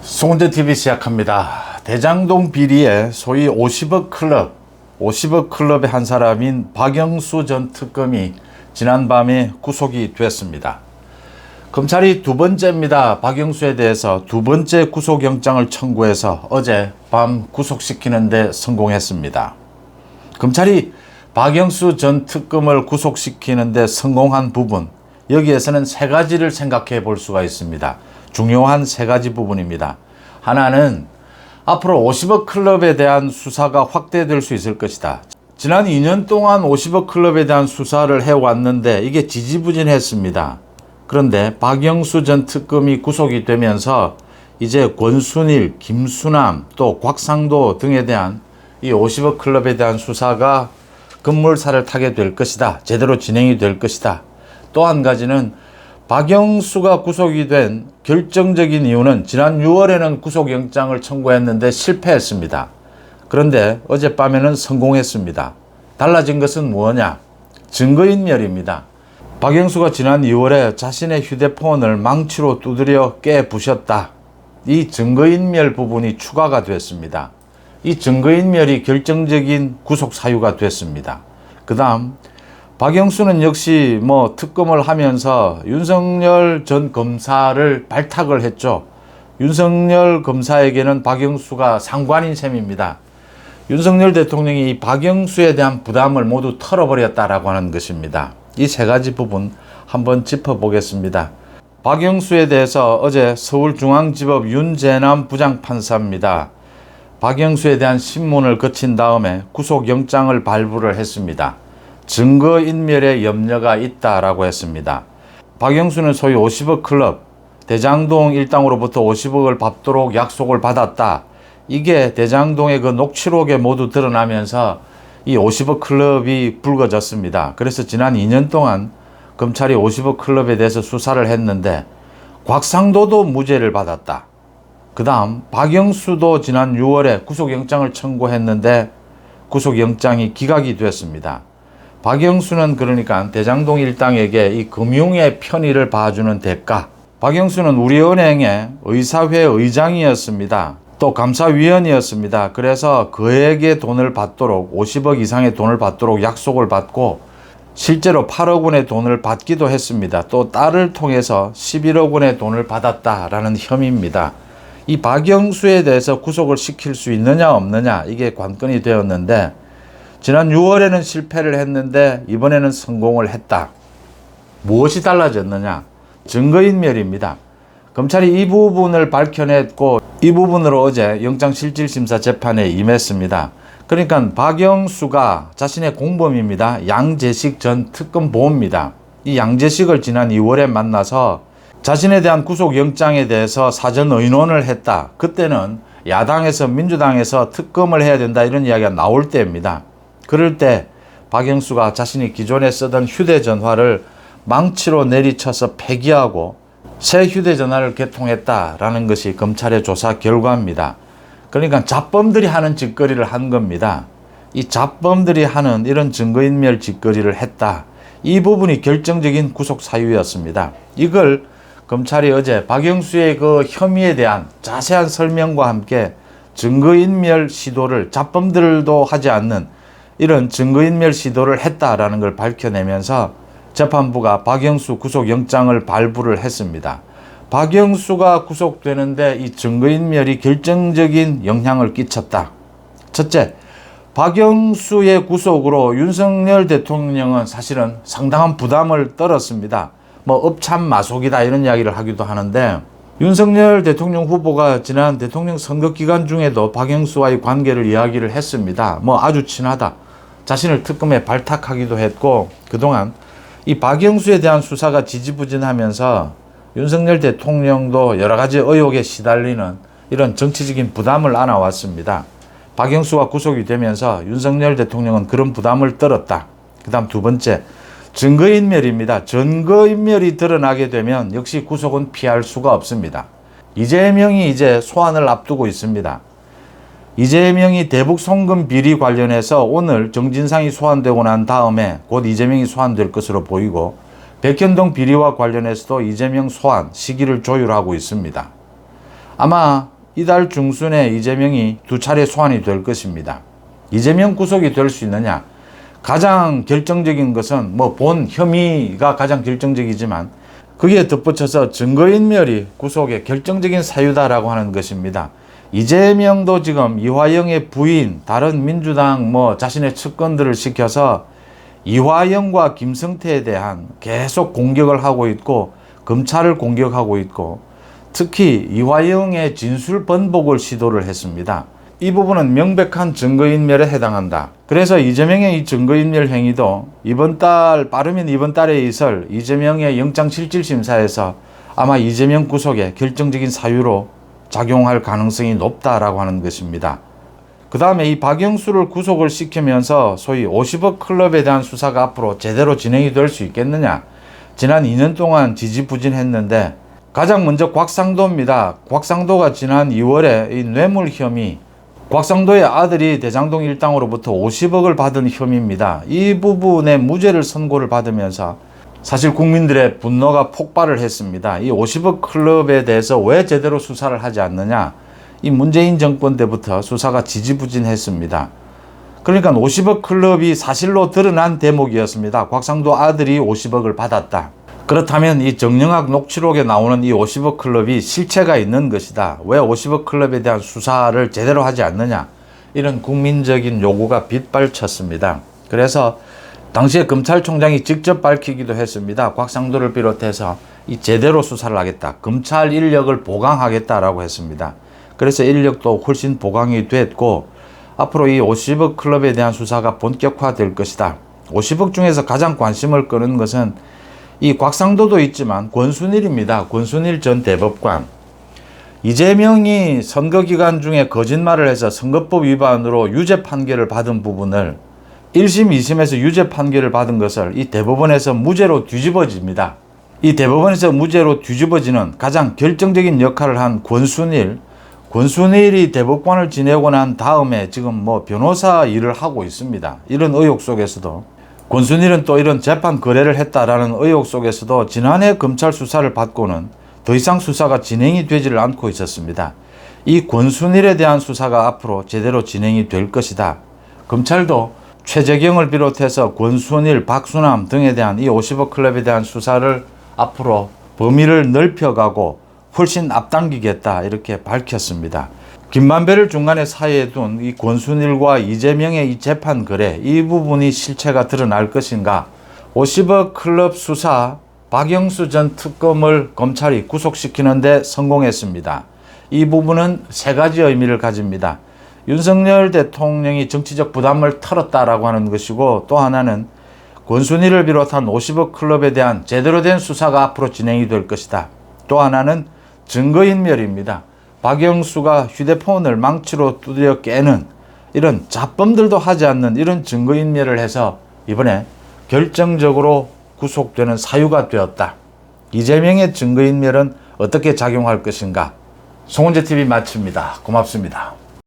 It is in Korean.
송은재TV 시작합니다. 대장동 비리의 소위 50억 클럽의 한 사람인 박영수 전 특검이 지난밤에 구속이 됐습니다. 검찰이 두 번째입니다. 박영수에 대해서 두 번째 구속영장을 청구해서 어제 밤 구속시키는 데 성공했습니다. 검찰이 박영수 전 특검을 구속시키는 데 성공한 부분, 여기에서는 세 가지를 생각해 볼 수가 있습니다. 중요한 세 가지 부분입니다. 하나는 앞으로 50억 클럽에 대한 수사가 확대될 수 있을 것이다. 지난 2년 동안 50억 클럽에 대한 수사를 해왔는데 이게 지지부진했습니다. 그런데 박영수 전 특검이 구속이 되면서 이제 권순일, 김수남, 또 곽상도 등에 대한 이 50억 클럽에 대한 수사가 급물살을 타게 될 것이다. 제대로 진행이 될 것이다. 또 한 가지는 박영수가 구속이 된 결정적인 이유는 지난 6월에는 구속영장을 청구했는데 실패했습니다. 그런데 어젯밤에는 성공했습니다. 달라진 것은 뭐냐? 증거인멸입니다. 박영수가 지난 2월에 자신의 휴대폰을 망치로 두드려 깨부셨다. 이 증거인멸 부분이 추가가 됐습니다. 이 증거인멸이 결정적인 구속 사유가 됐습니다. 그 다음 박영수는 역시 특검을 하면서 윤석열 전 검사를 발탁을 했죠. 윤석열 검사에게는 박영수가 상관인 셈입니다. 윤석열 대통령이 이 박영수에 대한 부담을 모두 털어버렸다라고 하는 것입니다. 이 세 가지 부분 한번 짚어보겠습니다. 박영수에 대해서 어제 서울중앙지법 윤재남 부장판사입니다. 박영수에 대한 신문을 거친 다음에 구속영장을 발부를 했습니다. 증거인멸의 염려가 있다라고 했습니다. 박영수는 소위 50억 클럽, 대장동 일당으로부터 50억을 받도록 약속을 받았다. 이게 대장동의 그 녹취록에 모두 드러나면서 이 50억 클럽이 불거졌습니다. 그래서 지난 2년 동안 검찰이 50억 클럽에 대해서 수사를 했는데 곽상도도 무죄를 받았다. 그 다음 박영수도 지난 6월에 구속영장을 청구했는데 구속영장이 기각이 됐습니다. 박영수는 그러니까 대장동 일당에게 이 금융의 편의를 봐주는 대가. 박영수는 우리은행의 의사회 의장이었습니다. 또 감사위원이었습니다. 그래서 그에게 돈을 받도록 50억 이상의 돈을 받도록 약속을 받고 실제로 8억 원의 돈을 받기도 했습니다. 또 딸을 통해서 11억 원의 돈을 받았다라는 혐의입니다. 이 박영수에 대해서 구속을 시킬 수 있느냐 없느냐 이게 관건이 되었는데 지난 6월에는 실패를 했는데 이번에는 성공을 했다. 무엇이 달라졌느냐? 증거인멸입니다. 검찰이 이 부분을 밝혀냈고 이 부분으로 어제 영장실질심사 재판에 임했습니다. 그러니까 박영수가 자신의 공범입니다. 양재식 전 특검 보호입니다. 이 양재식을 지난 2월에 만나서 자신에 대한 구속영장에 대해서 사전 의논을 했다. 그때는 야당에서 민주당에서 특검을 해야 된다 이런 이야기가 나올 때입니다. 그럴 때 박영수가 자신이 기존에 쓰던 휴대전화를 망치로 내리쳐서 폐기하고 새 휴대전화를 개통했다라는 것이 검찰의 조사 결과입니다. 그러니까 잡범들이 하는 짓거리를 한 겁니다. 이 잡범들이 하는 이런 증거인멸 짓거리를 했다. 이 부분이 결정적인 구속 사유였습니다. 이걸 검찰이 어제 박영수의 그 혐의에 대한 자세한 설명과 함께 증거인멸 시도를 잡범들도 하지 않는 이런 증거인멸 시도를 했다라는 걸 밝혀내면서 재판부가 박영수 구속영장을 발부를 했습니다. 박영수가 구속되는데 이 증거인멸이 결정적인 영향을 끼쳤다. 첫째, 박영수의 구속으로 윤석열 대통령은 사실은 상당한 부담을 떨었습니다. 업참마속이다 이런 이야기를 하기도 하는데 윤석열 대통령 후보가 지난 대통령 선거 기간 중에도 박영수와의 관계를 이야기를 했습니다. 아주 친하다. 자신을 특검에 발탁하기도 했고 그동안 이 박영수에 대한 수사가 지지부진하면서 윤석열 대통령도 여러 가지 의혹에 시달리는 이런 정치적인 부담을 안아왔습니다. 박영수가 구속이 되면서 윤석열 대통령은 그런 부담을 떨었다. 그 다음 두 번째, 증거인멸입니다. 증거인멸이 드러나게 되면 역시 구속은 피할 수가 없습니다. 이재명이 이제 소환을 앞두고 있습니다. 이재명이 대북 송금 비리 관련해서 오늘 정진상이 소환되고 난 다음에 곧 이재명이 소환될 것으로 보이고 백현동 비리와 관련해서도 이재명 소환 시기를 조율하고 있습니다. 아마 이달 중순에 이재명이 2차례 소환이 될 것입니다. 이재명 구속이 될 수 있느냐? 가장 결정적인 것은 본 혐의가 가장 결정적이지만 거기에 덧붙여서 증거인멸이 구속의 결정적인 사유다라고 하는 것입니다. 이재명도 지금 이화영의 부인, 다른 민주당 자신의 측근들을 시켜서 이화영과 김성태에 대한 계속 공격을 하고 있고 검찰을 공격하고 있고 특히 이화영의 진술 번복을 시도를 했습니다. 이 부분은 명백한 증거인멸에 해당한다. 그래서 이재명의 이 증거인멸 행위도 빠르면 이번 달에 있을 이재명의 영장실질심사에서 아마 이재명 구속의 결정적인 사유로 작용할 가능성이 높다라고 하는 것입니다. 그 다음에 이 박영수를 구속을 시키면서 소위 50억 클럽에 대한 수사가 앞으로 제대로 진행이 될 수 있겠느냐. 지난 2년 동안 지지부진했는데 가장 먼저 곽상도입니다. 곽상도가 지난 2월에 이 뇌물 혐의, 곽상도의 아들이 대장동 일당으로부터 50억을 받은 혐의입니다. 이 부분에 무죄를 선고를 받으면서 사실 국민들의 분노가 폭발을 했습니다. 이 50억 클럽에 대해서 왜 제대로 수사를 하지 않느냐. 이 문재인 정권 때부터 수사가 지지부진했습니다. 그러니까 50억 클럽이 사실로 드러난 대목이었습니다. 곽상도 아들이 50억을 받았다. 그렇다면 이 정영학 녹취록에 나오는 이 50억 클럽이 실체가 있는 것이다. 왜 50억 클럽에 대한 수사를 제대로 하지 않느냐. 이런 국민적인 요구가 빗발쳤습니다. 그래서 당시에 검찰총장이 직접 밝히기도 했습니다. 곽상도를 비롯해서 이 제대로 수사를 하겠다. 검찰 인력을 보강하겠다라고 했습니다. 그래서 인력도 훨씬 보강이 됐고 앞으로 이 50억 클럽에 대한 수사가 본격화될 것이다. 50억 중에서 가장 관심을 끄는 것은 이 곽상도도 있지만 권순일입니다. 권순일 전 대법관. 이재명이 선거기간 중에 거짓말을 해서 선거법 위반으로 유죄 판결을 받은 부분을 1심, 2심에서 유죄 판결을 받은 것을 이 대법원에서 무죄로 뒤집어집니다. 이 대법원에서 무죄로 뒤집어지는 가장 결정적인 역할을 한 권순일이 대법관을 지내고 난 다음에 지금 변호사 일을 하고 있습니다. 이런 의혹 속에서도 권순일은 또 이런 재판 거래를 했다라는 의혹 속에서도 지난해 검찰 수사를 받고는 더 이상 수사가 진행이 되지를 않고 있었습니다. 이 권순일에 대한 수사가 앞으로 제대로 진행이 될 것이다. 검찰도 최재경을 비롯해서 권순일, 박수남 등에 대한 이 50억 클럽에 대한 수사를 앞으로 범위를 넓혀가고 훨씬 앞당기겠다 이렇게 밝혔습니다. 김만배를 중간에 사이에 둔 이 권순일과 이재명의 이 재판 거래 이 부분이 실체가 드러날 것인가. 50억 클럽 수사 박영수 전 특검을 검찰이 구속시키는 데 성공했습니다. 이 부분은 세 가지 의미를 가집니다. 윤석열 대통령이 정치적 부담을 털었다라고 하는 것이고 또 하나는 권순일을 비롯한 50억 클럽에 대한 제대로 된 수사가 앞으로 진행이 될 것이다. 또 하나는 증거인멸입니다. 박영수가 휴대폰을 망치로 두드려 깨는 이런 잡범들도 하지 않는 이런 증거인멸을 해서 이번에 결정적으로 구속되는 사유가 되었다. 이재명의 증거인멸은 어떻게 작용할 것인가? 송은재TV 마칩니다. 고맙습니다.